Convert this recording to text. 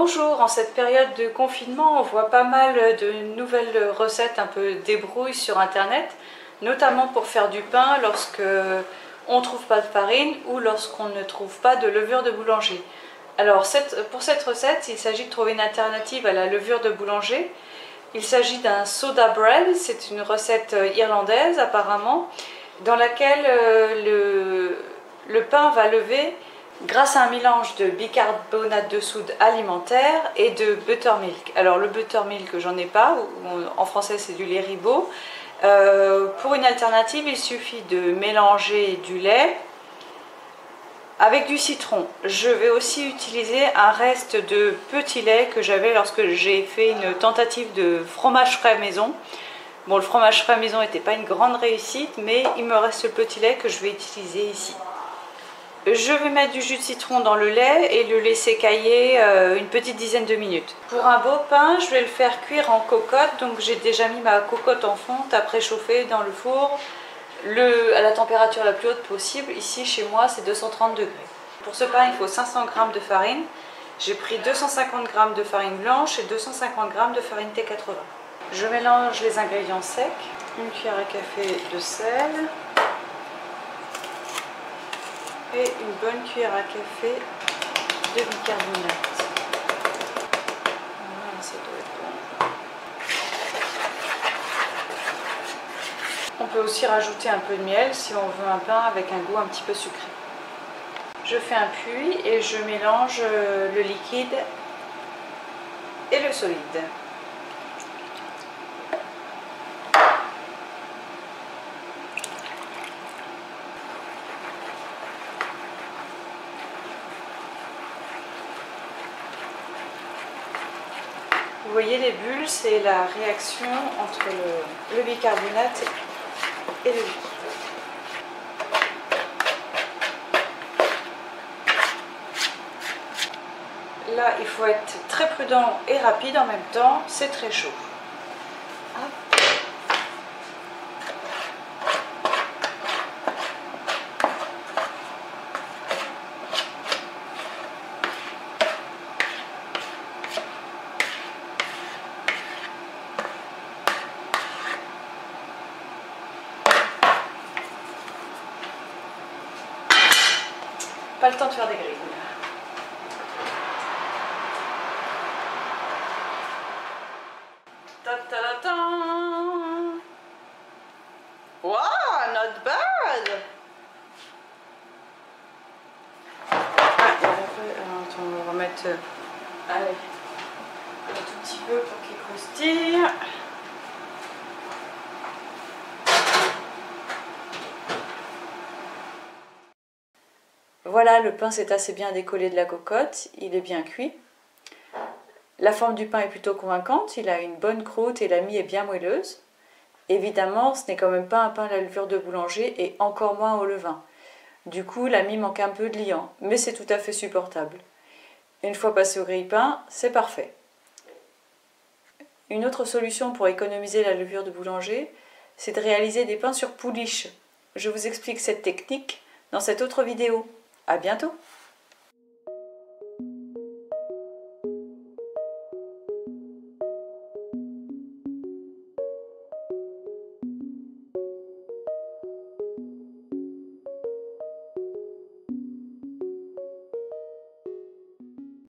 Bonjour, en cette période de confinement, on voit pas mal de nouvelles recettes un peu débrouilles sur internet, notamment pour faire du pain lorsque on ne trouve pas de farine ou lorsqu'on ne trouve pas de levure de boulanger. Alors pour cette recette, il s'agit de trouver une alternative à la levure de boulanger. Il s'agit d'un soda bread, c'est une recette irlandaise apparemment, dans laquelle le pain va lever grâce à un mélange de bicarbonate de soude alimentaire et de buttermilk. Alors le buttermilk, j'en ai pas, en français c'est du lait ribot. Pour une alternative, il suffit de mélanger du lait avec du citron. Je vais aussi utiliser un reste de petit lait que j'avais lorsque j'ai fait une tentative de fromage frais maison. Bon, le fromage frais maison n'était pas une grande réussite, mais il me reste le petit lait que je vais utiliser ici. Je vais mettre du jus de citron dans le lait et le laisser cailler une petite dizaine de minutes. Pour un beau pain, je vais le faire cuire en cocotte. Donc j'ai déjà mis ma cocotte en fonte à préchauffer dans le four à la température la plus haute possible. Ici chez moi c'est 230 degrés. Pour ce pain il faut 500 g de farine. J'ai pris 250 g de farine blanche et 250 g de farine T80. Je mélange les ingrédients secs. Une cuillère à café de sel. Et une bonne cuillère à café de bicarbonate. Voilà, ça doit être bon. On peut aussi rajouter un peu de miel si on veut un pain avec un goût un petit peu sucré. Je fais un puits et je mélange le liquide et le solide. Vous voyez les bulles, c'est la réaction entre le bicarbonate et le liquide. Là, il faut être très prudent et rapide en même temps, c'est très chaud. Hop. Pas le temps de faire des grilles. Ta-ta-ta-ta! Wow, not bad! Attends, on va remettre allez, un tout petit peu pour qu'il croustille. Voilà, le pain s'est assez bien décollé de la cocotte, il est bien cuit. La forme du pain est plutôt convaincante, il a une bonne croûte et la mie est bien moelleuse. Évidemment, ce n'est quand même pas un pain à la levure de boulanger et encore moins au levain. Du coup, la mie manque un peu de liant, mais c'est tout à fait supportable. Une fois passé au grille-pain, c'est parfait. Une autre solution pour économiser la levure de boulanger, c'est de réaliser des pains sur pouliche. Je vous explique cette technique dans cette autre vidéo. À bientôt!